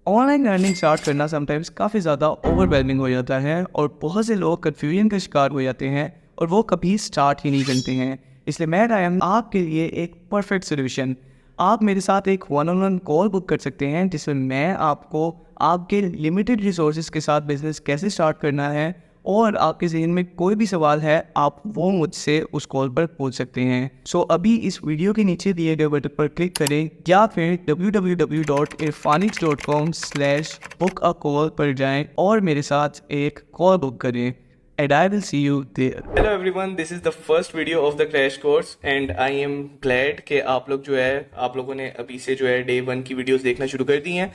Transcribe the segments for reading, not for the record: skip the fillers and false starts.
Online learning start करना sometimes काफ़ी ज़्यादा ओवरवेलमिंग हो जाता है और बहुत से लोग कन्फ्यूजन का शिकार हो जाते हैं और वो कभी स्टार्ट ही नहीं करते हैं। इसलिए मैं लाया हूं आपके लिए एक परफेक्ट सोल्यूशन। आप मेरे साथ एक one on one call book कर सकते हैं जिसमें मैं आपको आपके लिमिटेड रिसोर्सेज के साथ बिजनेस कैसे स्टार्ट करना है और आपके जहन में कोई भी सवाल है आप वो मुझसे उस कॉल पर पूछ सकते हैं। अभी इस वीडियो के नीचे दिए गए बटन पर क्लिक करें या फिर www.irfanix.com/book a call पर जाएं और मेरे साथ एक कॉल बुक करें। And I will see you there. Hello everyone, this is the first video of the crash course and I am glad कि आप लोग जो है आप लोगों ने अभी से जो है डे 1 की वीडियोस देखना शुरू कर दी हैं।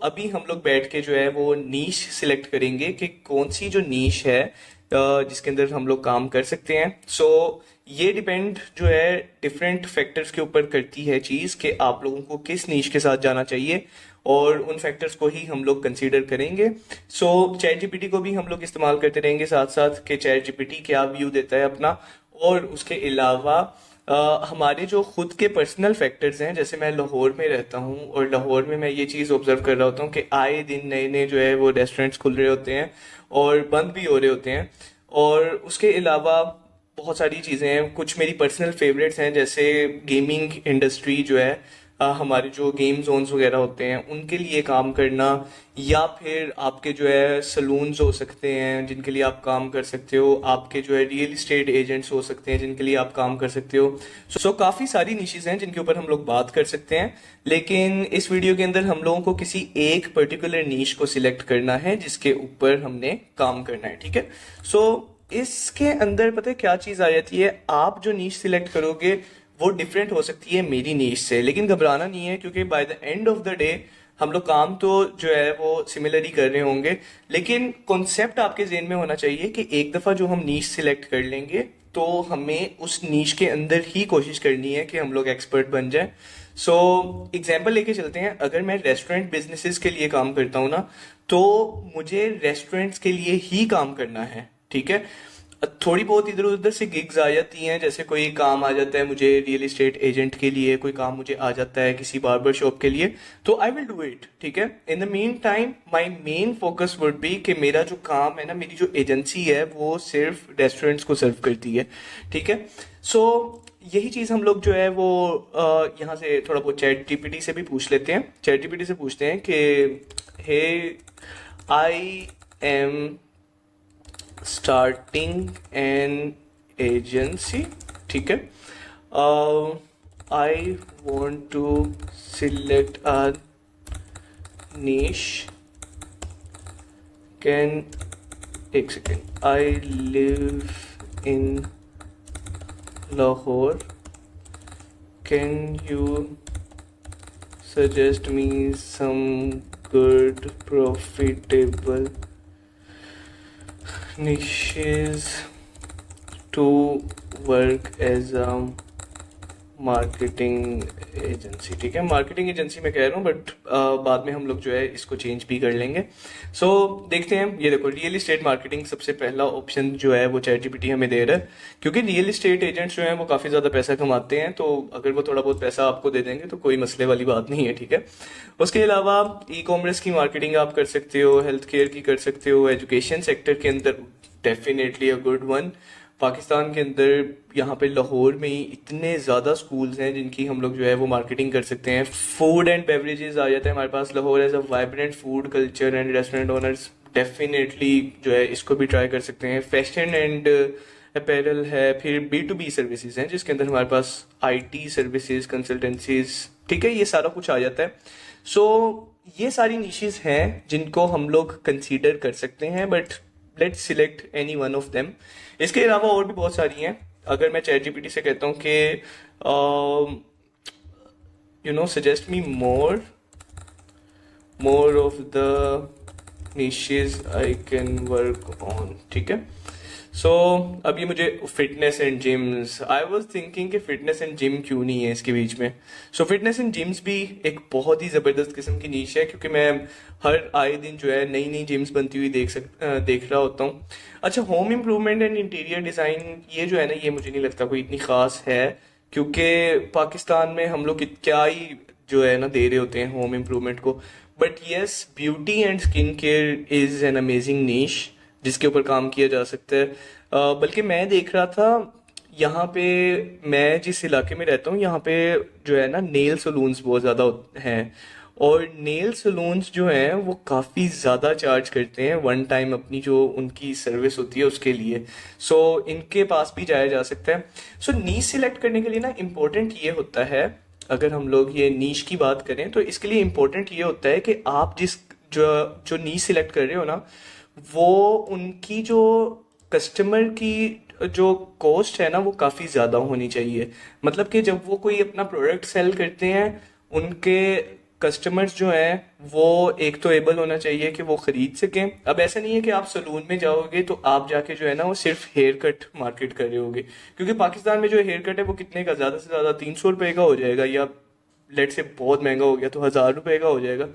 अभी हम लोग बैठ के जो है वो नीश सिलेक्ट करेंगे कि कौन सी जो नीश है जिसके अंदर हम लोग काम कर सकते हैं। ये डिपेंड जो है डिफरेंट फैक्टर्स के ऊपर करती है चीज़ कि आप लोगों को किस नीश के साथ जाना चाहिए और उन फैक्टर्स को ही हम लोग कंसीडर करेंगे। चैट जीपीटी को भी हम लोग इस्तेमाल करते रहेंगे साथ साथ कि चैट जीपीटी क्या व्यू देता है अपना। और उसके अलावा हमारे जो खुद के पर्सनल फैक्टर्स हैं, जैसे मैं लाहौर में रहता हूँ और लाहौर में मैं ये चीज़ ऑब्जर्व कर रहा होता हूँ कि आए दिन नए नए जो है वो रेस्टोरेंट्स खुल रहे होते हैं और बंद भी हो रहे होते हैं। और उसके अलावा बहुत सारी चीज़ें हैं, कुछ मेरी पर्सनल फेवरेट्स हैं, जैसे गेमिंग इंडस्ट्री जो है हमारे जो गेम जोन्स वगैरह होते हैं उनके लिए काम करना, या फिर आपके जो है सलून्स हो सकते हैं जिनके लिए आप काम कर सकते हो, आपके जो है रियल इस्टेट एजेंट्स हो सकते हैं जिनके लिए आप काम कर सकते हो। काफ़ी सारी निशेज हैं जिनके ऊपर हम लोग बात कर सकते हैं, लेकिन इस वीडियो के अंदर हम लोगों को किसी एक पर्टिकुलर नीश को सिलेक्ट करना है जिसके ऊपर हमने काम करना है। ठीक है। इसके अंदर पता है क्या चीज़ आ जाती है, आप जो नीश सिलेक्ट करोगे वो डिफरेंट हो सकती है मेरी नीश से, लेकिन घबराना नहीं है क्योंकि by the end of the day हम लोग काम तो जो है वो सिमिलर ही कर रहे होंगे। लेकिन कॉन्सेप्ट आपके जेहन में होना चाहिए कि एक दफ़ा जो हम नीश सिलेक्ट कर लेंगे तो हमें उस नीश के अंदर ही कोशिश करनी है कि हम लोग एक्सपर्ट बन जाएं। एग्जाम्पल लेके चलते हैं, अगर मैं रेस्टोरेंट बिजनेसेस के लिए काम करता हूँ ना, तो मुझे रेस्टोरेंट्स के लिए ही काम करना है। ठीक है। थोड़ी बहुत इधर उधर से गिग्स आ जाती हैं, जैसे कोई काम आ जाता है मुझे रियल एस्टेट एजेंट के लिए, कोई काम मुझे आ जाता है किसी बार्बर शॉप के लिए, तो आई विल डू इट। ठीक है। In the mean time my main focus would be कि मेरा जो काम है ना, मेरी जो एजेंसी है वो सिर्फ रेस्टोरेंट्स को सर्व करती है। ठीक है। यही चीज़ हम लोग जो है वो यहाँ से थोड़ा बहुत चैट जीपीटी से भी पूछ लेते हैं। चैट जीपीटी से पूछते हैं कि hey I am starting an agency। ठीक है। I want to select a niche। can एक second, I live in Lahore। can you suggest me some good profitable niches to work as a marketing agency. ठीक है, marketing agency में कह रहा हूँ, but बाद में हम लोग जो है इसको चेंज भी कर लेंगे। देखते हैं। ये देखो, रियल इस्टेट मार्केटिंग सबसे पहला ऑप्शन जो है वो चैट जीपीटी हमें दे रहा है, क्योंकि रियल इस्टेट एजेंट्स जो हैं वो काफ़ी ज़्यादा पैसा कमाते हैं, तो अगर वो थोड़ा बहुत पैसा आपको दे देंगे तो कोई मसले वाली बात नहीं है। ठीक है। उसके अलावा ई कॉमर्स की मार्केटिंग आप कर सकते हो, हेल्थ केयर की कर सकते हो, एजुकेशन सेक्टर के अंदर definitely a good one. Pakistan के अंदर यहाँ पे लाहौर में ही इतने ज़्यादा स्कूल्स हैं जिनकी हम लोग जो है वो मार्केटिंग कर सकते हैं। फूड एंड बेवरेजेस आ जाता है हमारे पास। Lahore as a vibrant food culture and restaurant owners definitely जो है इसको भी ट्राई कर सकते हैं। फैशन एंड अपैरल है, फिर B2B सर्विसेज हैं जिसके अंदर हमारे पास IT सर्विसेज, कंसल्टेंसीज, ठीक है, ये सारा कुछ आ जाता है। ये सारी निशेज हैं जिनको हम लोग कंसीडर कर सकते हैं, but let's select any one of them. इसके अलावा और भी बहुत सारी हैं। अगर मैं चैट जीपीटी से कहता हूँ कि suggest me more of the niches I can work on. ठीक है। अब ये मुझे fitness and gyms, I was thinking कि फिटनेस एंड जिम क्यों नहीं है इसके बीच में। फिटनेस एंड जिम्स भी एक बहुत ही ज़बरदस्त किस्म की नीश है, क्योंकि मैं हर आए दिन जो है नई नई जिम्स बनती हुई देख रहा होता हूँ। अच्छा, home improvement and interior design, ये जो है ना, ये मुझे नहीं लगता कोई इतनी ख़ास है, क्योंकि पाकिस्तान में हम लोग क्या ही जो है ना दे रहे होते हैं होम इम्प्रूवमेंट को। But yes, beauty and skin care is an amazing niche जिसके ऊपर काम किया जा सकता है। बल्कि मैं देख रहा था यहाँ पे, मैं जिस इलाके में रहता हूँ यहाँ पे जो है ना, नेल सलून्स बहुत ज़्यादा हैं। और नेल सलून्स जो हैं वो काफ़ी ज़्यादा चार्ज करते हैं वन टाइम अपनी जो उनकी सर्विस होती है उसके लिए। सो इनके पास भी जाया जा सकता है। सो नीश सिलेक्ट करने के लिए ना इम्पोर्टेंट ये होता है, अगर हम लोग ये नीश की बात करें तो इसके लिए इम्पोर्टेंट ये होता है कि आप जिस जो जो नीश सिलेक्ट कर रहे हो ना, वो उनकी जो कस्टमर की जो कॉस्ट है ना वो काफ़ी ज़्यादा होनी चाहिए। मतलब कि जब वो कोई अपना प्रोडक्ट सेल करते हैं, उनके कस्टमर्स जो हैं वो एक तो एबल होना चाहिए कि वो खरीद सकें। अब ऐसा नहीं है कि आप सलून में जाओगे तो आप जाके जो है ना वो सिर्फ हेयर कट मार्केट कर रहे होगे, क्योंकि पाकिस्तान में जो हेयर कट है वो कितने का, ज़्यादा से ज़्यादा 300 रुपये का हो जाएगा, या लेट से बहुत महंगा हो गया तो 1000 रुपये का हो जाएगा।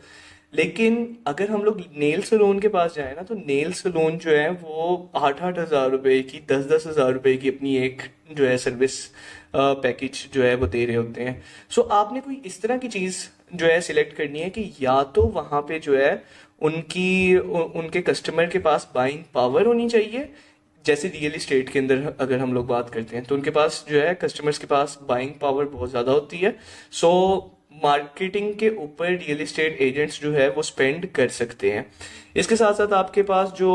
लेकिन अगर हम लोग नेल सलून के पास जाए ना, तो नेल सलून जो है वो 8-8 हज़ार रुपए की, 10-10 हज़ार रुपए की अपनी एक जो है सर्विस पैकेज जो है वो दे रहे होते हैं। सो आपने कोई इस तरह की चीज़ जो है सिलेक्ट करनी है कि या तो वहाँ पे जो है उनके कस्टमर के पास बाइंग पावर होनी चाहिए। जैसे रियल इस्टेट के अंदर अगर हम लोग बात करते हैं तो उनके पास जो है कस्टमर्स के पास बाइंग पावर बहुत ज़्यादा होती है। सो मार्केटिंग के ऊपर रियल इस्टेट एजेंट्स जो है वो स्पेंड कर सकते हैं। इसके साथ साथ आपके पास जो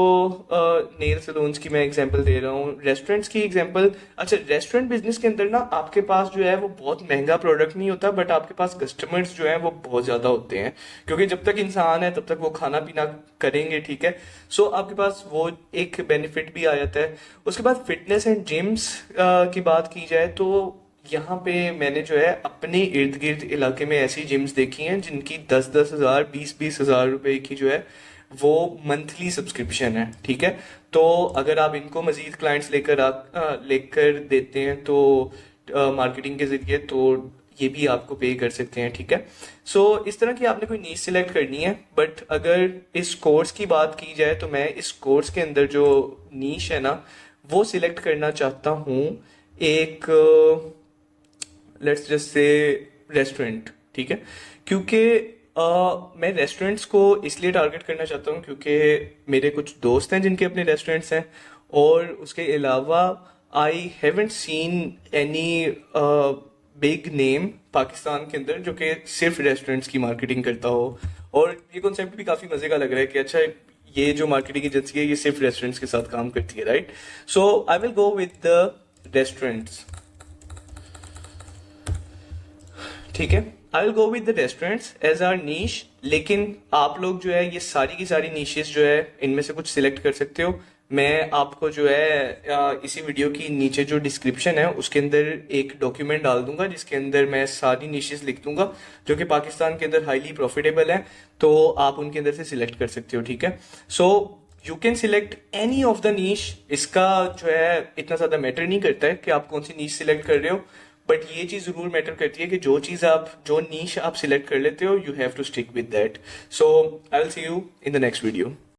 नेल सलून्स की मैं एग्जांपल दे रहा हूँ, रेस्टोरेंट्स की एग्जांपल। अच्छा, रेस्टोरेंट बिजनेस के अंदर ना आपके पास जो है वो बहुत महंगा प्रोडक्ट नहीं होता, बट आपके पास कस्टमर्स जो है वो बहुत ज़्यादा होते हैं, क्योंकि जब तक इंसान है तब तक वो खाना पीना करेंगे, ठीक है। सो आपके पास वो एक बेनिफिट भी आ जाता है। उसके बाद फिटनेस एंड जिम्स की बात की जाए तो यहाँ पे मैंने जो है अपने इर्द गिर्द इलाके में ऐसी जिम्स देखी हैं जिनकी 10-10 हज़ार, 20-20 हज़ार रुपए की जो है वो मंथली सब्सक्रिप्शन है, ठीक है। तो अगर आप इनको मजीद क्लाइंट्स लेकर देते हैं तो मार्केटिंग के जरिए, तो ये भी आपको पे कर सकते हैं, ठीक है। सो इस तरह की आपने कोई नीश सिलेक्ट करनी है। बट अगर इस कोर्स की बात की जाए तो मैं इस कोर्स के अंदर जो नीश है ना वो सिलेक्ट करना चाहता हूँ एक, लेट्स जस्ट से रेस्टोरेंट, ठीक है। क्योंकि मैं रेस्टोरेंट्स को इसलिए टारगेट करना चाहता हूँ क्योंकि मेरे कुछ दोस्त हैं जिनके अपने रेस्टोरेंट्स हैं, और उसके अलावा I haven't seen any big name Pakistan के अंदर जो कि सिर्फ रेस्टोरेंट्स की मार्केटिंग करता हो। और ये कॉन्सेप्ट भी काफ़ी मज़े का लग रहा है कि अच्छा, ये जो मार्केटिंग एजेंसी है ये सिर्फ रेस्टोरेंट्स के साथ काम करती है, right. So I will go with the restaurants, ठीक है। I will go with the restaurants as our niche. लेकिन आप लोग जो है ये सारी की सारी नीशेस जो है इनमें से कुछ सिलेक्ट कर सकते हो। मैं आपको जो है इसी वीडियो की नीचे जो डिस्क्रिप्शन है उसके अंदर एक डॉक्यूमेंट डाल दूंगा जिसके अंदर मैं सारी नीशेस लिख दूंगा जो कि पाकिस्तान के अंदर हाईली प्रॉफिटेबल है, तो आप उनके अंदर से सिलेक्ट कर सकते हो, ठीक है। So you can select any of the niche. इसका जो है इतना ज्यादा मैटर नहीं करता है कि आप कौन सी नीश सिलेक्ट कर रहे हो, बट ये चीज जरूर मैटर करती है कि जो नीश आप सिलेक्ट कर लेते हो, you have to stick with that. So I will see you in the next video.